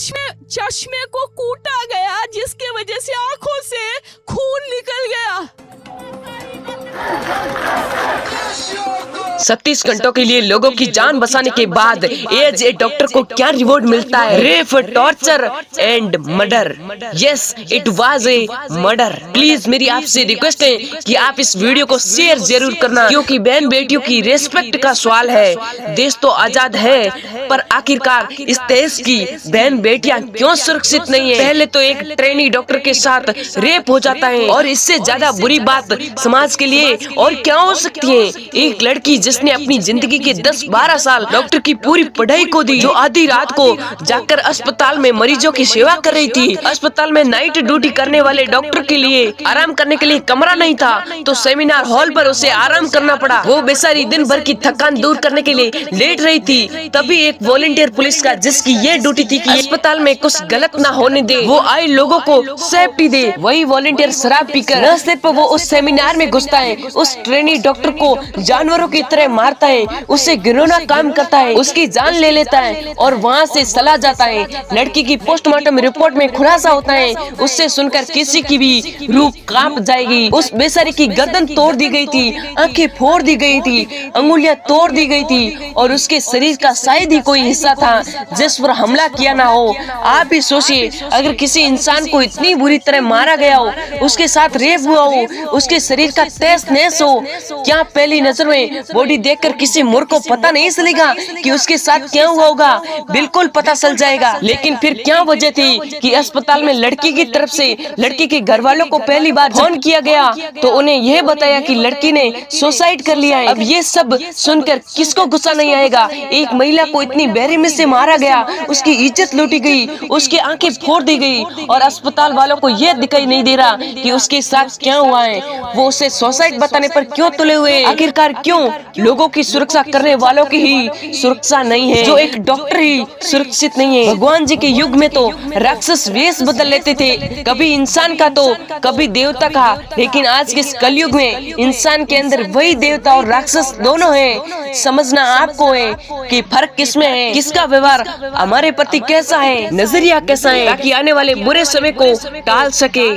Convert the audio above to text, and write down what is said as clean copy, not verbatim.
चश्मे को कूटा गया, जिसके वजह से आंखों से खून निकल गया। 36 घंटों के लिए लोगों की जान बचाने के बाद एज ए डॉक्टर को क्या रिवॉर्ड मिलता है? Rape, torture and murder. Yes, it was a murder. Please मेरी आपसे रिक्वेस्ट है कि आप इस वीडियो को शेयर जरूर करना, क्योंकि बहन बेटियों की रेस्पेक्ट का सवाल है। देश तो आजाद है, पर आखिरकार इस देश की बहन बेटियां क्यों सुरक्षित नहीं है? पहले तो एक ट्रेनी डॉक्टर के साथ रेप हो जाता है, और इससे ज्यादा बुरी बात समाज के लिए और क्या हो सकती है? एक लड़की जिसने अपनी जिंदगी के 10-12 साल डॉक्टर की पूरी पढ़ाई को दी, जो आधी रात को जाकर अस्पताल में मरीजों की सेवा कर रही थी। अस्पताल में नाइट ड्यूटी करने वाले डॉक्टर के लिए आराम करने के लिए कमरा नहीं था, तो सेमिनार हॉल पर उसे आराम करना पड़ा। वो बेचारी दिन भर की थकान दूर करने के लिए लेट रही थी। तभी एक वॉलंटियर पुलिस का, जिसकी ये ड्यूटी थी कि अस्पताल में कुछ गलत ना होने दे, वो आए लोगों को सेफ्टी दे, वही वॉलंटियर शराब पीकर न सिर्फ वो उस सेमिनार में घुसता है, उस ट्रेनी डॉक्टर को जानवरों की तरह मारता है, उससे घिनौना काम करता है, उसकी जान ले लेता है और वहाँ से चला जाता है। लड़की की पोस्टमार्टम रिपोर्ट में खुलासा होता है, उससे सुनकर किसी की भी रूह कांप जाएगी। उस बेचारी की गर्दन तोड़ दी गई थी, आंखें फोड़ दी गई थी, अंगुलियां तोड़ दी गई थी, और उसके शरीर का शायद ही कोई हिस्सा था जिस पर हमला किया ना हो। आप भी सोचिए, अगर किसी इंसान को इतनी बुरी तरह मारा गया हो, उसके साथ रेप हुआ हो, उसके शरीर का तहस नहस हो, क्या पहली नजर में बॉडी देखकर किसी मूर्ख को पता नहीं चलेगा कि उसके साथ क्या हुआ होगा? बिल्कुल पता चल जाएगा। लेकिन फिर क्या वजह थी कि अस्पताल में लड़की की तरफ से लड़की के घर वालों को पहली बार फोन किया गया तो उन्हें यह बताया कि लड़की ने सुसाइड कर लिया है। अब ये सब सुनकर किसको गुस्सा नहीं आएगा? एक महिला को इतनी बेरहमी से मारा गया, उसकी इज्जत लूटी गई, उसकी आंखें फोड़ दी गई, और अस्पताल वालों को यह दिखाई नहीं दे रहा कि उसके साथ क्या हुआ है। वो उसे सुसाइड बताने पर क्यों तुले हुए? आखिरकार क्यों? लोगों की सुरक्षा करने वालों की ही सुरक्षा नहीं है, जो एक डॉक्टर ही सुरक्षित नहीं है। भगवान जी के युग में तो राक्षस वेश बदल लेते थे, कभी इंसान का तो कभी देवता का, लेकिन आज के इस कलयुग में इंसान के अंदर वही देवता और राक्षस दोनों हैं। समझना आपको है कि फर्क किसमें है, किसका व्यवहार हमारे प्रति कैसा है, नजरिया कैसा है, ताकि आने वाले बुरे समय को टाल सके।